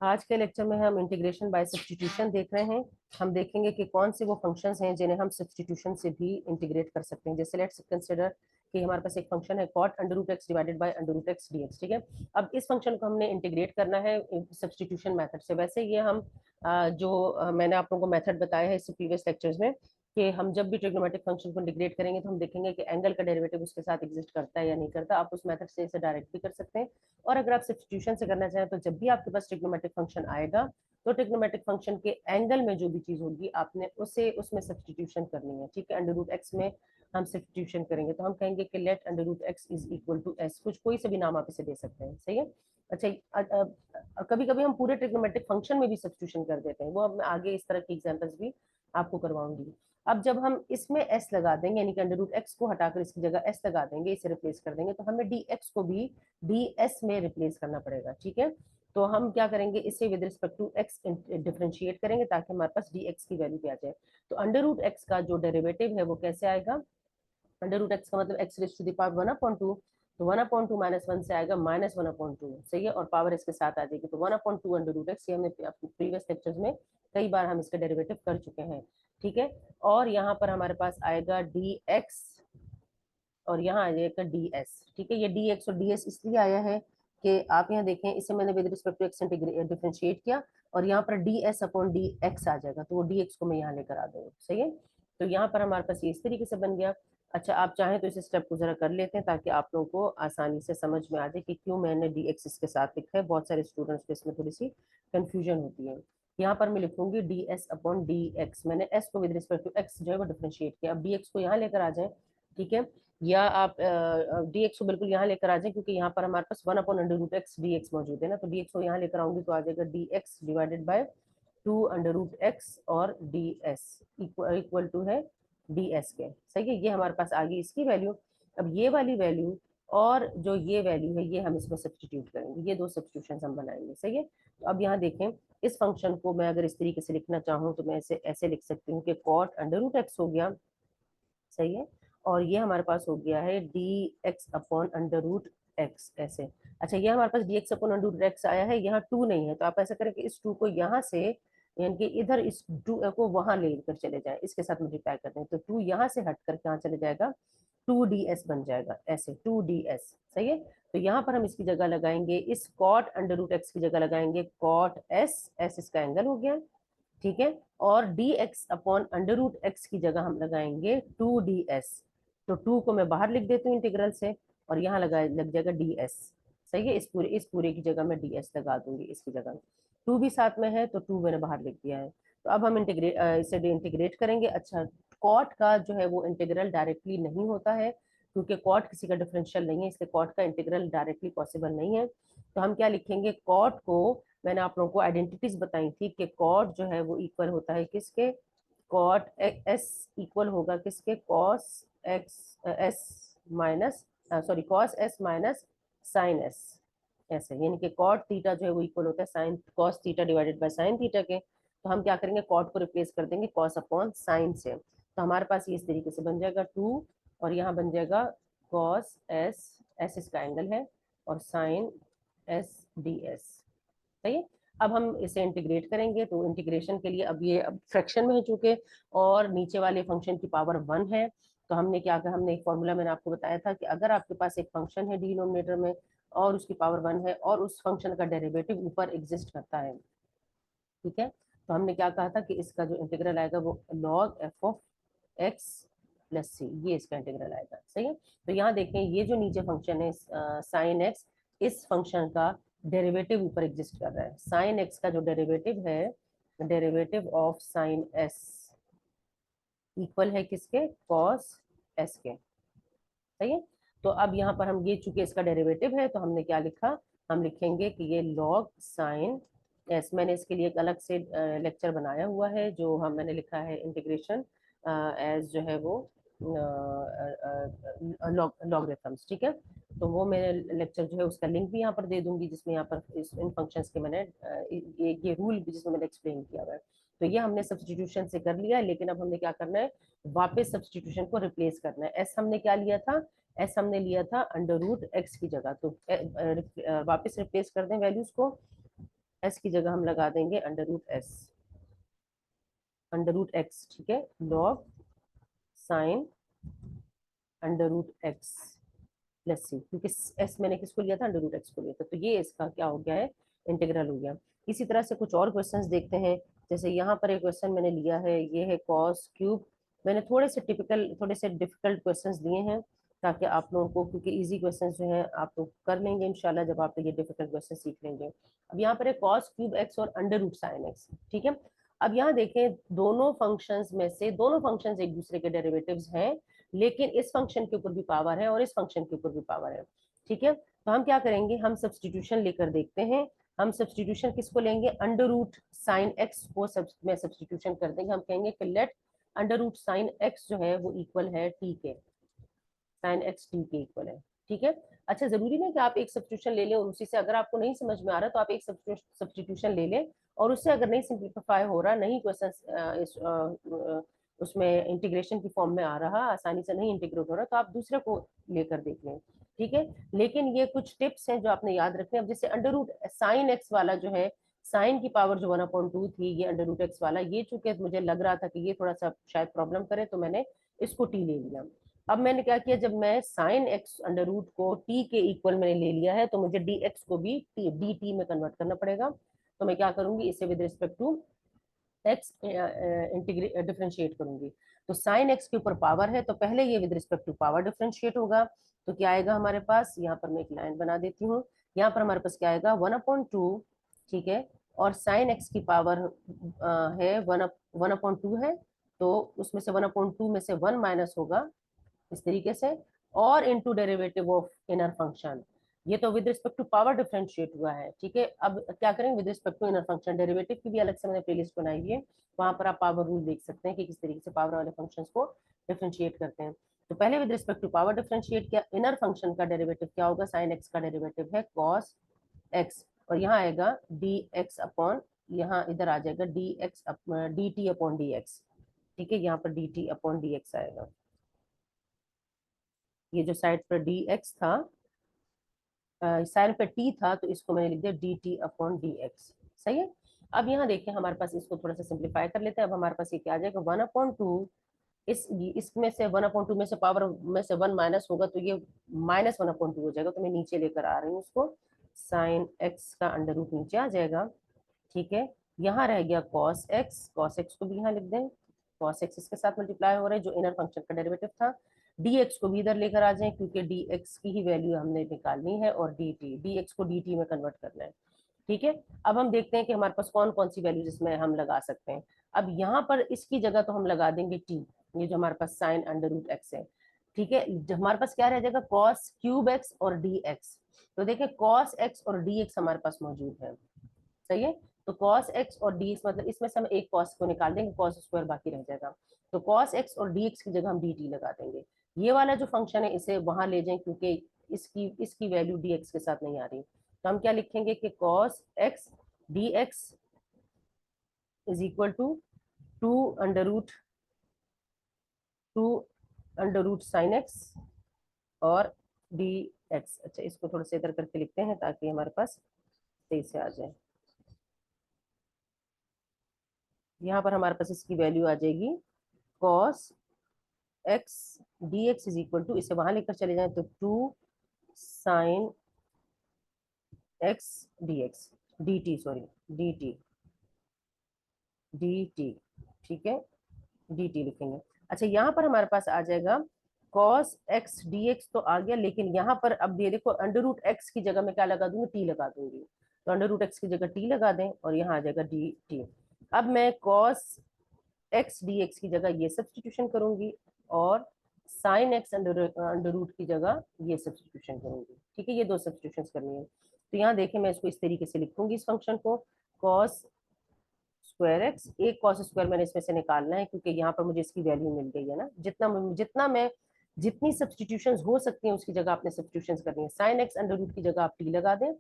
आज के लेक्चर में हम इंटीग्रेशन बाय सब्स्टिट्यूशन देख रहे हैं। हम देखेंगे कि कौन से वो फंक्शंस हैं जिन्हें हम सब्स्टिट्यूशन से भी इंटीग्रेट कर सकते हैं। जैसे लेट्स कंसिडर कि हमारे पास एक फंक्शन है cot under root X divided by under root X dx। ठीक है, अब इस फंक्शन को हमने इंटीग्रेट करना है सब्स्टिट्यूशन मेथड से। वैसे ये हम मैंने आप लोगों को मेथड बताया है इससे प्रीवियस लेक्चर्स में कि हम जब भी ट्रिग्नोमेट्रिक फंक्शन को इंटीग्रेट करेंगे तो हम देखेंगे कि एंगल का डेरिवेटिव उसके साथ एग्जिस्ट करता है या नहीं करता। आप उस मेथड से इसे डायरेक्ट भी कर सकते हैं, और अगर आप सब्स्टिट्यूशन से करना चाहें तो जब भी आपके पास ट्रिग्नोमेट्रिक फंक्शन आएगा तो ट्रिग्नोमेट्रिक फंक्शन के एंगल में जो भी चीज होगी आपने उसे उसमें सब्स्टिट्यूशन करनी है। ठीक है, अंडर रूट एक्स में हम सब्स्टिट्यूशन करेंगे तो हम कहेंगे कि let under root X is equal to S. कुछ कोई से भी नाम आप इसे दे सकते हैं, सही है। अच्छा, कभी कभी हम पूरे ट्रिग्नोमेट्रिक फंक्शन में भी सब्स्टिट्यूशन कर देते हैं, वो अब मैं आगे इस तरह की एग्जांपल्स भी आपको करवाऊंगी। अब जब हम इसमें s लगा देंगे, यानी कि अंडर रूट एक्स को हटाकर इसकी जगह s लगा देंगे, इसे रिप्लेस कर देंगे, तो हमें dx को भी ds में रिप्लेस करना पड़ेगा। ठीक है, तो हम क्या करेंगे, इसे with respect to x differentiate करेंगे ताकि हमारे पास dx की वैल्यू भी आ जाए। तो अंडर रूट एक्स का जो डेरिवेटिव है वो कैसे आएगा, अंडर रूट एक्स का मतलब X raise to the power 1/2, तो 1/2 -1 से आएगा -1/2। सही है, और पावर इसके साथ आ जाएगी, तो 1/2 अंडर रूट एक्स। ये हमने प्रीवियस लेक्चर्स में कई बार हम इसका डेरिवेटिव कर चुके हैं। ठीक है, और यहाँ पर हमारे पास आएगा dx और यहाँ आ जाएगा ds। ठीक है, ये dx और ds इसलिए आया है कि आप यहाँ देखें, इसे मैंने with respect to X differentiate किया और यहाँ पर ds अपॉन dx आ जाएगा, तो वो dx को मैं यहाँ लेकर आ दूंगा। सही है, तो यहाँ पर हमारे पास ये इस तरीके से बन गया। अच्छा, आप चाहें तो इस स्टेप को जरा कर लेते हैं ताकि आप लोगों को आसानी से समझ में आ जाए कि क्यों मैंने dx इसके साथ लिखा है। बहुत सारे स्टूडेंट्स को इसमें थोड़ी सी कंफ्यूजन होती है। यहाँ पर मैं लिखूंगी ds अपॉन dx। मैंने s को विद रिस्पेक्ट टू x जो है वो डिफरेंशिएट किया। अब dx को यहाँ लेकर आ जाए, ठीक है, या आप dx को बिल्कुल यहाँ लेकर आ जाए, क्योंकि यहाँ पर हमारे पास 1/√x dx मौजूद है ना, तो dx को यहाँ लेकर आऊंगी तो आ जाएगा dx डिवाइडेड बाय 2√x और ds इक्वल टू है ds के। सही है, ये हमारे पास आ गई इसकी वैल्यू। अब ये वाली वैल्यू और जो ये वैल्यू है ये हम इसमें सब्स्टिट्यूट करेंगे, ये दो सब्स्टिट्यूशन हम बनाएंगे। सही है, तो अब यहाँ देखें, इस फंक्शन को मैं अगर इस तरीके से लिखना चाहूँ तो मैं इसे ऐसे लिख सकती हूँ कि cot √x हो गया। सही है, और ये हमारे पास हो गया है dx upon under root X ऐसे। अच्छा, ये हमारे पास dx upon under root X आया है, यहाँ 2 नहीं है, तो आप ऐसा करें कि इस 2 को यहाँ से, यानी कि इधर इस 2 को वहां लेकर चले जाए, इसके साथ मल्टीप्लाई कर दें, तो 2 यहाँ से हट कर कहाँ चले जाएगा, 2ds बन जाएगा ऐसे, 2ds। सही है, तो यहाँ पर हम इसकी जगह लगाएंगे, इस cot अंडर रूट एक्स की जगह लगाएंगे cot s, s इसका एंगल हो गया। ठीक है, और dx upon under root X की जगह हम लगाएंगे 2ds। तो 2 को मैं बाहर लिख देती हूँ इंटीग्रल से, और यहाँ लग जाएगा ds। सही है, इस पूरे की जगह मैं ds लगा दूंगी, इसकी जगह 2 भी साथ में है तो 2 मैंने बाहर लिख दिया है। तो अब हम इसे इंटीग्रेट करेंगे। अच्छा, कॉट का जो है वो इंटीग्रल डायरेक्टली नहीं होता है, क्योंकि कॉट किसी का डिफरेंशियल नहीं है, इसलिए कॉट का इंटीग्रल डायरेक्टली पॉसिबल नहीं है। तो हम क्या लिखेंगे, कॉट को मैंने आप लोगों को आइडेंटिटीज बताई थी कि कॉट जो है वो इक्वल होता है किसके, कॉट एस इक्वल होगा किसके, cos X S minus, sorry cos S minus sine S ऐसे, यानी कि कॉट थीटा जो है वो इक्वल होता है sine cos theta divided by sine theta के। तो हम क्या करेंगे, कॉट को रिप्लेस कर देंगे कॉस अपॉन साइन से, तो हमारे पास ये इस तरीके से बन जाएगा 2, और यहाँ बन जाएगा कॉस एस, एस इसका एंगल है, और साइन एस डी एस। सही है, अब हम इसे इंटीग्रेट करेंगे, तो इंटीग्रेशन के लिए अब ये अब फ्रैक्शन में है चूंकि, और नीचे वाले फंक्शन की पावर 1 है, तो हमने क्या कहा, हमने एक फॉर्मूला मैंने आपको बताया था कि अगर आपके पास एक फंक्शन है डिनोमिनेटर में और उसकी पावर 1 है और उस फंक्शन का डेरिवेटिव ऊपर एग्जिस्ट करता है, ठीक है, तो हमने क्या कहा था कि इसका जो इंटीग्रल आएगा वो log f of x plus C, ये इसका इंटीग्रल आएगा। सही है, तो यहाँ देखें, ये जो नीचे फंक्शन है साइन एक्स, इस फंक्शन का डेरिवेटिव ऊपर एग्जिस्ट कर रहा है। साइन एक्स का जो डेरिवेटिव है, derivative of sine S equal है किसके, कॉस एस के। सही है, तो अब यहाँ पर हम, ये चूंकि इसका डेरिवेटिव है तो हमने क्या लिखा, हम लिखेंगे कि ये लॉग साइन एस, मैंने इसके लिए एक अलग से लेक्चर बनाया हुआ है जो हम मैंने लिखा है इंटीग्रेशन एज जो है वो लॉगरिथम्स। ठीक है, तो वो मेरे लेक्चर जो है उसका लिंक भी यहाँ पर दे दूंगी, जिसमें यहाँ पर इन फंक्शंस के मैंने ये रूल भी जिसमें मैंने एक्सप्लेन किया हुआ है। तो ये हमने सब्स्टिट्यूशन से कर लिया है, लेकिन अब हमने क्या करना है, वापस सब्स्टिट्यूशन को रिप्लेस करना है। एस हमने क्या लिया था, एस हमने लिया था अंडर रूट एक्स की जगह, तो वापस रिप्लेस कर दें वैल्यूज को। एस की जगह हम लगा देंगे under root S, under root X, ठीक है, log sine under root X plus C, क्योंकि एस मैंने किसको लिया था, अंडर रूट एक्स को लिया था, तो ये इसका क्या हो गया है, इंटीग्रल हो गया। इसी तरह से कुछ और क्वेश्चंस देखते हैं। जैसे यहाँ पर एक क्वेश्चन मैंने लिया है, ये है कॉस क्यूब। मैंने थोड़े से डिफिकल्ट क्वेश्चंस दिए हैं ताकि आप लोगों को, क्योंकि इजी क्वेश्चंस जो है आप लोग कर लेंगे इंशाल्लाह जब आप लोग ये डिफिकल्ट क्वेश्चन सीख लेंगे। अब यहाँ पर है कॉस क्यूब एक्स और अंडर रूट साइन एक्स, ठीक है। अब यहाँ देखें, दोनों फंक्शंस में से दोनों फंक्शंस एक दूसरे के डेरिवेटिव्स हैं, लेकिन इस फंक्शन के ऊपर भी पावर है और इस फंक्शन के ऊपर भी पावर है, ठीक है। तो हम क्या करेंगे, हम सब्सटीट्यूशन लेकर देखते हैं। हम सब्सटीट्यूशन किसको लेंगे, अंडर रूट साइन एक्स को में सब्सटीट्यूशन कर देंगे। हम कहेंगे कि let under root sine X जो है वो इक्वल है टी के, साइन एक्स टी के इक्वल है, ठीक है। अच्छा, जरूरी नहीं कि आप एक सब्सटीट्यूशन ले लें और उसी से, अगर आपको नहीं समझ में आ रहा तो आप एक सब्सटीट्यूशन ले लें और उससे अगर नहीं सिंप्लीफाई हो रहा, नहीं क्वेश्चन उसमें इंटीग्रेशन की फॉर्म में आ रहा, आसानी से नहीं इंटीग्रेट हो रहा, तो आप दूसरे को लेकर देख लें, ठीक है। लेकिन ये कुछ टिप्स हैं जो आपने याद रखने। अब जैसे अंडर रूट साइन एक्स वाला जो है, साइन की पावर जो 1/2 थी, ये अंडर रूट एक्स वाला, ये चूंकि मुझे लग रहा था कि ये थोड़ा सा शायद प्रॉब्लम करे, तो मैंने इसको टी ले लिया। अब मैंने क्या किया, जब मैं साइन एक्स अंडर रूट को टी के इक्वल मैंने ले लिया है, तो मुझे डी एक्स को भी डी टी में कन्वर्ट करना पड़ेगा। तो मैं क्या करूंगी, इसे with respect to X differentiate करूंगी। तो साइन एक्स के ऊपर पावर है, तो पहले ये with respect to power differentiate होगा। तो क्या आएगा हमारे पास, यहाँ पर मैं एक लाइन बना देती हूँ। यहाँ पर हमारे पास क्या आएगा, 1/2, ठीक है। और साइन एक्स की पावर है 1/2 है, तो उसमें से 1/2 में से 1 माइनस होगा इस तरीके से, और into derivative of inner function. ये तो with respect to power differentiate हुआ है, ठीक है। अब क्या करेंगे, with respect to inner function, derivative की भी अलग से मैंने प्लेलिस्ट बनाई है, वहां पर आप पावर रूल देख सकते हैं कि किस तरीके से पावर वाले फंक्शंस को डिफरेंशिएट करते हैं। तो पहले with respect to power differentiate किया, इनर फंक्शन का डेरिवेटिव क्या होगा, साइन एक्स का डेरिवेटिव है कॉस एक्स, और यहाँ आएगा डी एक्स अपॉन, यहाँ इधर आ जाएगा D x D T upon D x, ठीक है। यहाँ पर D T upon D x आएगा। ये जो साइड पर डी एक्स था, साइड पर टी था, तो इसको मैंने लिख दिया D T upon D x, सही है। अब यहाँ देखिए हमारे पास, इसको थोड़ा सा सिंप्लीफाई कर लेते हैं। अब हमारे पास ये क्या आ जाएगा, 1/2, इसमें से 1/2 में से पावर में से 1 माइनस होगा, तो ये -1/2 हो जाएगा। तो मैं नीचे लेकर आ रही हूँ उसको, साइन एक्स का अंडर रूट नीचे आ जाएगा, ठीक है। यहाँ रह गया कॉस एक्स, कॉस एक्स को भी यहाँ लिख दें, कॉस एक्स इसके साथ मल्टीप्लाई हो रहा है जो इनर फंक्शन का डेरिवेटिव था। डी एक्स को भी इधर लेकर आ जाएं, क्योंकि डी एक्स की ही वैल्यू हमने निकालनी है, और डी एक्स को डी टी में कन्वर्ट करना है, ठीक है। अब हम देखते हैं कि हमारे पास कौन कौन सी वैल्यूज इसमें हम लगा सकते हैं। अब यहाँ पर इसकी जगह तो हम लगा देंगे टी, ये जो हमारे पास साइन अंडर रूट एक्स है, ठीक है। हमारे पास क्या रह जाएगा, कॉस क्यूब एक्स और डी एक्स। तो देखिए कॉस एक्स और डी एक्स हमारे पास मौजूद है, सही है। तो cos x और dx, मतलब इसमें से हम एक cos को निकाल देंगे, cos स्क्वायर बाकी रह जाएगा। तो cos x और dx की जगह हम dt लगा देंगे। ये वाला जो फंक्शन है इसे वहां ले जाएं, क्योंकि इसकी वैल्यू dx के साथ नहीं आ रही। तो हम क्या लिखेंगे कि cos x dx is equal to 2 under root 2 under root sine X और dx। अच्छा, इसको थोड़ा सा इधर करके लिखते हैं ताकि हमारे पास सही से आ जाए। यहाँ पर हमारे पास इसकी वैल्यू आ जाएगी cos x dx is equal to, इसे वहां लेकर चले जाएं तो 2 sine x dx dt, sorry dt dt, ठीक है, dt लिखेंगे। अच्छा, यहाँ पर हमारे पास आ जाएगा cos x dx तो आ गया, लेकिन यहाँ पर अब ये देखो अंडर रूट एक्स की जगह मैं क्या लगा दूंगी, t लगा दूंगी। तो अंडर रूट एक्स की जगह t लगा दें और यहाँ आ जाएगा dt। अब मैं cos x dx की जगह ये सब्सटीट्यूशन करूंगी और साइन एक्स अंडर रूट की जगह ये सब्सटीट्यूशन करूंगी, ठीक है। ये दो सब्सटीट्यूशन करनी है। तो यहाँ देखें, मैं इसको इस तरीके से लिखूंगी इस फंक्शन को, cos स्क्वायर एक्स, एक cos स्क्वायर मैंने इसमें से निकालना है, क्योंकि यहाँ पर मुझे इसकी वैल्यू मिल गई है ना। जितना मैं जितनी सब्सटीट्यूशन हो सकती है उसकी जगह आपने सब्सटीट्यूशन करनी है। साइन एक्स अंडर रूट की जगह आप टी लगा दें,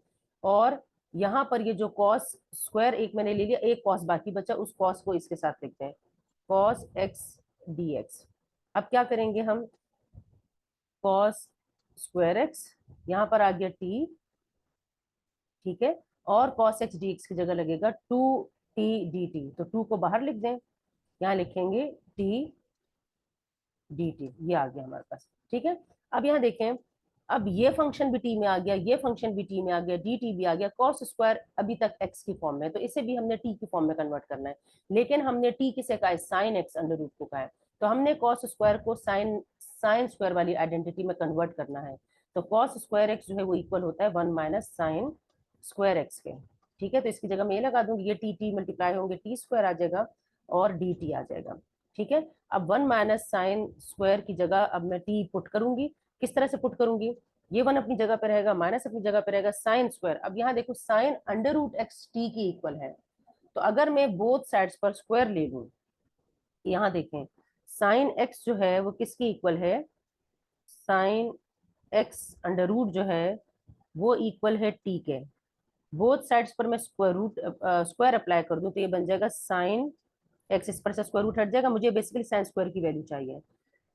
और यहाँ पर ये जो cos स्क्वायर एक मैंने ले लिया, एक cos बाकी बचा, उस cos को इसके साथ लिखते हैं, cos x dx। अब क्या करेंगे हम, cos स्क्वायर x, यहाँ पर आ गया t, ठीक है, और cos x dx की जगह लगेगा 2t dt, तो 2 को बाहर लिख दें, यहाँ लिखेंगे t dt, ये आ गया हमारे पास। ठीक है, अब यहाँ देखें, अब ये फंक्शन भी t में आ गया, ये फंक्शन भी t में आ गया, dt भी आ गया, cos स्क्वायर अभी तक x की फॉर्म में, तो इसे भी हमने t की फॉर्म में कन्वर्ट करना है, लेकिन हमने t किसे कहा है, साइन x अंडर रूट को कहा है, तो हमने cos स्क्वायर को साइन साइन स्क्वायर वाली आइडेंटिटी में कन्वर्ट करना है, तो cos स्क्वायर x जो है वो इक्वल होता है 1 माइनस साइन स्क्वायर एक्स के। ठीक है, तो इसकी जगह मैं ये लगा दूंगी, ये टी टी मल्टीप्लाई होंगे, टी स्क्वायर आ जाएगा और डी टी आ जाएगा। ठीक है, अब 1 माइनस साइन स्क्वायर की जगह अब मैं टी पुट करूंगी, किस तरह से पुट करूंगी, ये 1 अपनी जगह पे रहेगा, माइनस अपनी जगह पे रहेगा, साइन स्क्वायर, अब यहाँ देखो sine under root X T की इक्वल है, तो अगर मैं बोथ साइड्स पर स्क्वायर ले लूं, यहाँ देखें साइन एक्स जो है वो किसकी इक्वल है, साइन एक्स अंडर रूट जो है वो इक्वल है टी के, बोथ साइड्स पर मैं स्क्वायर अप्लाई कर दूं, तो ये बन जाएगा साइन एक्स, इस पर से स्क्वायर रूट हट जाएगा, मुझे बेसिकली साइन स्क्वायर की वैल्यू चाहिए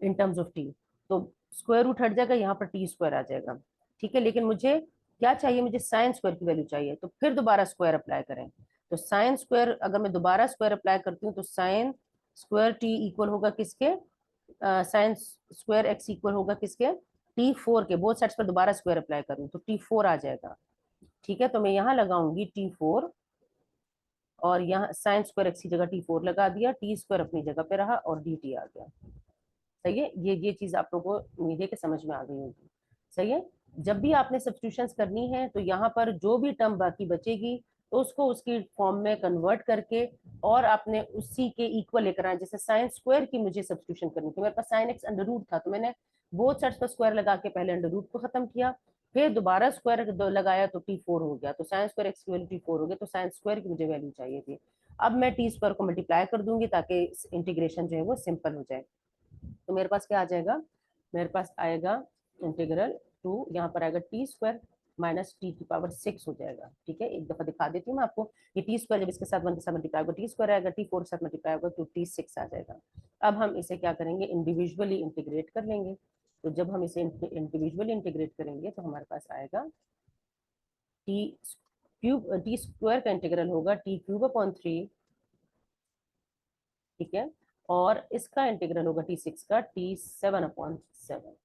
इन टर्म्स ऑफ टी, तो स्क्वायर रूट हट जाएगा, यहाँ पर टी स्क्वायर आ जाएगा। ठीक है, लेकिन मुझे क्या चाहिए, मुझे साइन स्क्वायर की वैल्यू चाहिए, तो फिर दोबारा स्क्वायर अप्लाई करें, तो साइन स्क्वायर अगर मैं दोबारा स्क्वायर अप्लाई करती हूँ, तो साइन स्क्वायर टी इक्वल होगा किसके, साइन स्क्वायर एक्स इक्वल होगा किसके, टी फोर के, बोथ साइड्स पर दोबारा स्क्वायर अप्लाई करूँ तो टी फोर आ जाएगा। ठीक है, तो मैं यहाँ लगाऊंगी टी फोर, और यहाँ साइन स्क्वायर एक्स की जगह टी फोर लगा दिया, टी स्क्वायर अपनी जगह पे रहा और डी टी आ गया। सही है, ये चीज आप लोगों को उम्मीद है कि समझ में आ गई होगी। सही है, जब भी आपने सब्स्टिट्यूशंस करनी है तो यहाँ पर जो भी टर्म बाकी बचेगी तो उसको उसकी फॉर्म में कन्वर्ट करके और आपने उसी के इक्वल लेकर आना, जैसे साइन स्क्वायर की मुझे सब्स्टिट्यूशन करनी थी, मेरे पास साइन एक्स अंडर रूट था, तो मैंने बोथ साइड्स पर स्क्वायर लगा के पहले अंडर रूट को खत्म किया, फिर दोबारा स्क्वायर लगाया तो टी फोर हो गया, तो साइन स्क्वायर एक्स की वैल्यू टी फोर हो गया, तो साइन स्क्वायर की मुझे वैल्यू चाहिए थी, अब मैं टी स्क्वायर को मल्टीप्लाई कर दूंगी ताकि इंटीग्रेशन जो है वो सिंपल हो जाए, तो मेरे पास क्या आ जाएगा, मेरे पास आएगा इंटीग्रल टू, यहाँ पर आएगा टी स्क्वायर माइनस टी की पावर 6 हो जाएगा। ठीक है, एक दफा दिखा देती हूँ मैं आपको, ये टी स्क्वायर जब इसके साथ 1 के साथ मल्टीप्लाई होगा टी स्क्वायर आएगा, टी फोर के साथ मल्टीप्लाई होगा तो टी 6 आ जाएगा। अब हम इसे क्या करेंगे, इंडिविजुअली इंटीग्रेट कर लेंगे, तो जब हम इसे इंडिविजुअली इंटीग्रेट करेंगे तो हमारे पास आएगा टी क्यूब, टी स्क्वायर का इंटीग्रल होगा टी क्यूब अपॉन 3, ठीक है, और इसका इंटीग्रल होगा टी सिक्स का टी 7 अपॉन 7।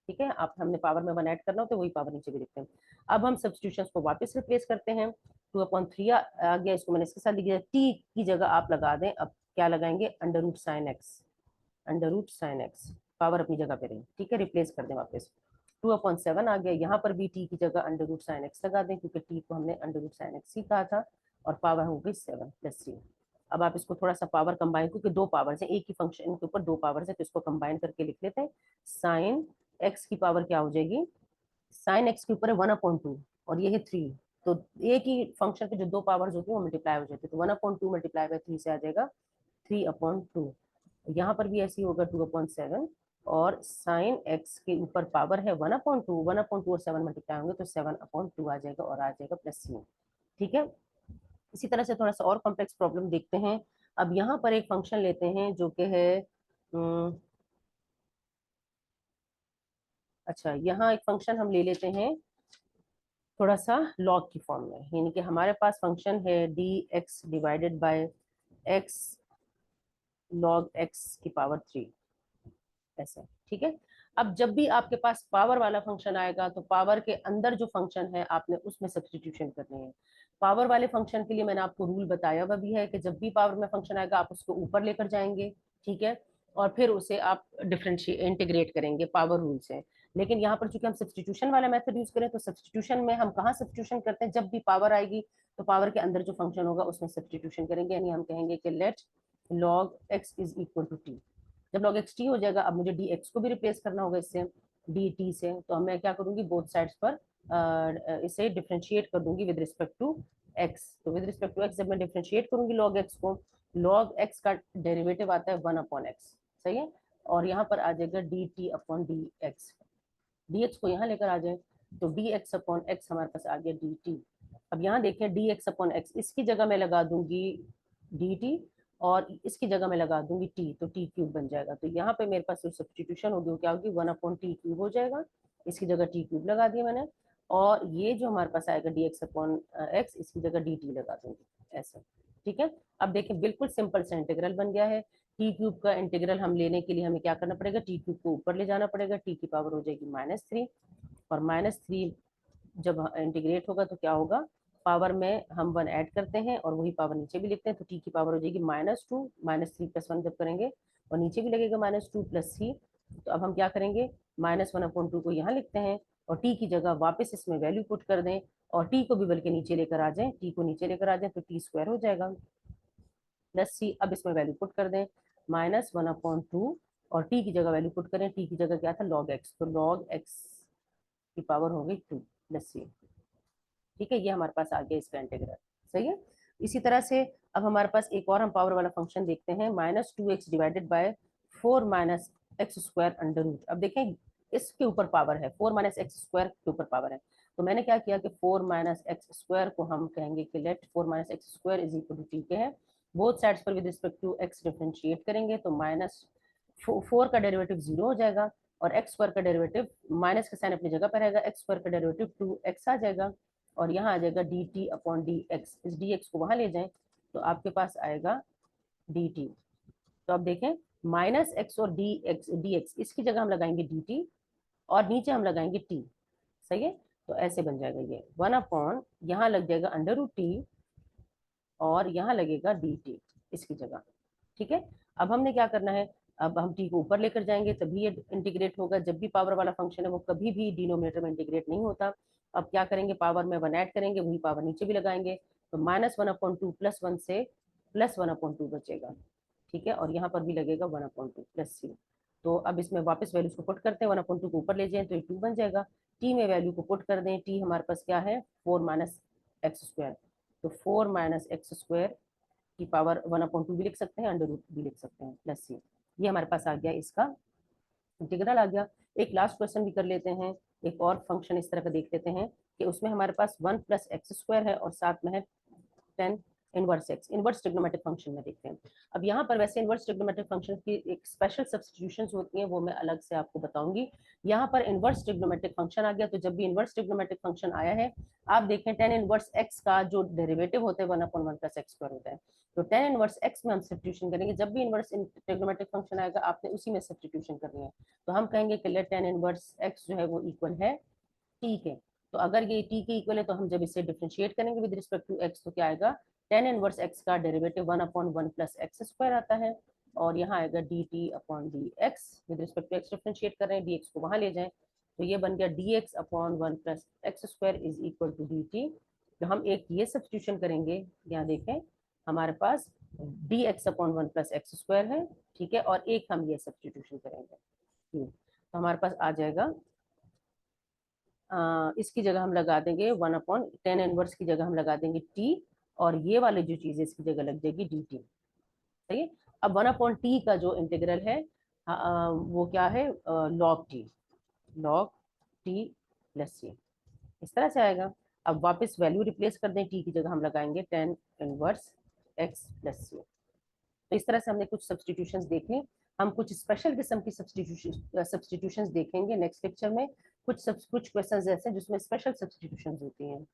ठीक है, आप हमने पावर में 1 ऐड करना हो तो वही पावर नीचे भी लिखते हैं। अब हम सब्स्टिट्यूशंस को वापस रिप्लेस करते हैं, 2/3 आ गया, इसको मैंने इसके साथ लिख दिया, टी की जगह आप लगा दें, अब क्या लगाएंगे, under root sine X, under root sine X, power अपनी जगह पे रही। ठीक है, रिप्लेस कर दें वापस, 2/7 आ गया, यहाँ पर भी टी की जगह अंडर रूट साइन एक्स लगा दें, क्योंकि टी को हमने अंडर रूट साइन एक्स ही कहा था, और पावर हो गई 7 + 3। अब आप इसको थोड़ा सा पावर कंबाइन, क्योंकि दो पावर्स हैं, एक ही फंक्शन के ऊपर दो पावर्स है, तो इसको कंबाइन करके लिख लेते हैं, साइन एक्स की पावर क्या हो जाएगी, साइन एक्स के ऊपर है 1/2 और ये है 3, तो एक ही फंक्शन के जो दो पावर्स होती है वो मल्टीप्लाई हो जाती है, तो 1/2 मल्टीप्लाई बाय 3 से आ जाएगा 3/2। यहाँ पर भी ऐसे ही होगा 2/7, और साइन एक्स के ऊपर पावर है 1/2, 1/2 और 7 मल्टीप्लाई होंगे तो 7/2 आ जाएगा और आ जाएगा +3। ठीक है, इसी तरह से थोड़ा सा और कॉम्प्लेक्स प्रॉब्लम देखते हैं। अब यहाँ पर एक फंक्शन लेते हैं जो कि है अच्छा, यहाँ एक फंक्शन हम ले लेते हैं थोड़ा सा लॉग की फॉर्म में, यानी कि हमारे पास फंक्शन है D x divided bye x log x की पावर 3, ऐसा। ठीक है, अब जब भी आपके पास पावर वाला फंक्शन आएगा तो पावर के अंदर जो फंक्शन है आपने उसमें सब्स्टिट्यूशन करनी है। पावर वाले फंक्शन के लिए मैंने आपको रूल बताया हुआ भी है कि जब भी पावर में फंक्शन आएगा आप उसको ऊपर लेकर जाएंगे, ठीक है, और फिर उसे आप डिफरेंशिएट इंटीग्रेट करेंगे पावर रूल से। लेकिन यहाँ पर चूंकि हम सब्स्टिट्यूशन वाला मेथड यूज करें, तो सब्स्टिट्यूशन में हम कहाँ सब्स्टिट्यूशन करते हैं, जब भी पावर आएगी तो पावर के अंदर जो फंक्शन होगा उसमें सब्स्टिट्यूशन करेंगे, यानी हम कहेंगे कि let log x is equal to T. जब log x t हो जाएगा, अब मुझे डी एक्स को भी रिप्लेस करना होगा इससे, डी टी से, तो अब मैं क्या करूंगी, बोथ साइड्स पर इसे डिफ्रेंशिएट कर दूंगी विद रिस्पेक्ट टू x, तो विद रिस्पेक्ट टू x जब मैं डिफ्रेंशिएट करूंगी log x को, log x का डेरिवेटिव आता है 1/x, सही है, और यहाँ पर आ जाएगा dt/dx, dx को यहाँ लेकर आ जाए, तो dx/x हमारे पास आ गया dt। अब यहाँ देखें dx/x, इसकी जगह मैं लगा दूंगी dt और इसकी जगह मैं लगा दूंगी t, तो t क्यूब बन जाएगा, तो यहाँ पे मेरे पास जो सब्स्टिट्यूशन होगी वो क्या होगी, 1/t क्यूब हो जाएगा, इसकी जगह t क्यूब लगा दिया मैंने, और ये जो हमारे पास आएगा dx अपॉन एक्स, इसकी जगह dt लगा देंगे ऐसा। ठीक है, अब देखें बिल्कुल सिंपल सा इंटीग्रल बन गया है। टी क्यूब का इंटीग्रल हम लेने के लिए हमें क्या करना पड़ेगा, टी क्यूब को ऊपर ले जाना पड़ेगा, टी की पावर हो जाएगी -3, और -3 जब इंटीग्रेट होगा तो क्या होगा, पावर में हम 1 ऐड करते हैं और वही पावर नीचे भी लिखते हैं, तो टी की पावर हो जाएगी -2, -3 + 1 जब करेंगे और नीचे भी लगेगा -2 + 3। तो अब हम क्या करेंगे, -1/2 को यहाँ लिखते हैं और टी की जगह वापस इसमें वैल्यू पुट कर दें और टी को भी बल्कि नीचे लेकर आ जाएं, टी को नीचे लेकर आ जाएं तो t² हो जाएगा +c। अब इसमें वैल्यू पुट कर दें -1/2 और टी की जगह वैल्यू पुट करें, टी की जगह क्या था log x, तो log x की पावर हो गई 2 +c। ठीक है, ये हमारे पास आ गया इसका इंटीग्रल। सही है, इसी तरह से अब हमारे पास एक और हम पावर वाला फंक्शन देखते हैं, -2x divided by 4 - x² under root. अब देखें इसके ऊपर पावर है, 4 - x² के ऊपर पावर है, तो मैंने क्या किया कि 4 - x² को हम कहेंगे कि let 4 - x² is equal to T के है, बोथ साइड्स पर with respect to x differentiate करेंगे तो -4 का डेरिवेटिव 0 हो जाएगा और x² का डेरिवेटिव, माइनस का साइन अपनी जगह पर रहेगा, x² का डेरिवेटिव 2x आ जाएगा और यहाँ आ जाएगा dt अपॉन dx। इस dx को वहां ले जाएं तो आपके पास आएगा dt। तो अब देखें -x और dx इसकी जगह हम लगाएंगे dt और नीचे हम लगाएंगे t। सही है, तो ऐसे बन जाएगा ये 1 अपॉन, यहाँ लग जाएगा √t और यहाँ लगेगा dt इसकी जगह। ठीक है, अब हमने क्या करना है, अब हम t को ऊपर लेकर जाएंगे तभी ये इंटीग्रेट होगा। जब भी पावर वाला फंक्शन है वो कभी भी डिनोमिनेटर में इंटीग्रेट नहीं होता। अब क्या करेंगे, पावर में 1 ऐड करेंगे, वही पावर नीचे भी लगाएंगे, तो -1/2 + 1 से +1/2 बचेगा। ठीक है, और यहाँ पर भी लगेगा 1/2 + c। तो अब इसमें वापस वैल्यूज को पुट करते हैं, 1/2 को ऊपर ले जाएं तो ये 2 बन जाएगा, t में वैल्यू को पुट कर दें, t हमारे पास क्या है 4 - x², तो 4 - x² की पावर 1/2 भी लिख सकते हैं, अंडर रूट भी लिख सकते हैं +c। ये हमारे पास आ गया, इसका इंटीग्रल आ गया। एक लास्ट क्वेश्चन भी कर लेते हैं, एक और फंक्शन इस तरह का देख लेते हैं कि उसमें हमारे पास 1 + x² है और साथ में है 10 inverse x, inverse trigonometric function में देखते हैं। अब यहाँ पर वैसे इनवर्स ट्रिग्नोमेट्रिक फंक्शन की एक स्पेशल सब्स्टिट्यूशंस होती हैं, वो मैं अलग से आपको बताऊंगी। यहाँ पर इनवर्स ट्रिग्नोमेट्रिक फंक्शन आ गया, तो जब भी इनवर्स ट्रिग्नोमेट्रिक फंक्शन आया है, आप देखें 10 इनवर्स x का जो डेरिवेटिव होता है 1/1 + x² होता है, तो 10 इनवर्स x में हम सब्स्टिट्यूशन करेंगे। जब भी इनवर्स ट्रिग्नोमेट्रिक फंक्शन आएगा आपने उसी में सब्स्टिट्यूशन करनी है, तो हम कहेंगे कि लेट 10 इनवर्स x जो है वो इक्वल है t के। तो अगर ये t के इक्वल है तो हम जब इसे डिफरेंशिएट करेंगे विद रिस्पेक्ट टू x तो क्या आएगा, 10 इनवर्स x का डेरिवेटिव 1/1 + x² आता है और यहाँ आएगा dt upon dx। With respect to x differentiate कर रहे हैं, dx को वहां ले जाएं तो ये बन गया dx upon 1 + x² is equal to dt। तो हम एक ये सब्स्टिट्यूशन करेंगे, यहाँ देखें हमारे पास dx अपॉन 1 + x² है। ठीक है, और एक हम ये सब्स्टिट्यूशन करेंगे, तो हमारे पास आ जाएगा इसकी जगह हम लगा देंगे 1/10 इनवर्स की जगह हम लगा देंगे t और ये वाली जो चीज़ है इसकी जगह लग जाएगी dt। सही है, अब 1/t का जो इंटीग्रल है वो क्या है, log t + c, इस तरह से आएगा। अब वापस वैल्यू रिप्लेस कर दें, t की जगह हम लगाएंगे 10 इनवर्स x + c। तो इस तरह से हमने कुछ सब्स्टिट्यूशंस देख ली। हम कुछ स्पेशल किस्म की सब्स्टिट्यूशंस देखेंगे नेक्स्ट लेक्चर में। कुछ क्वेश्चंस ऐसे जिसमें स्पेशल सब्स्टिट्यूशंस होती हैं।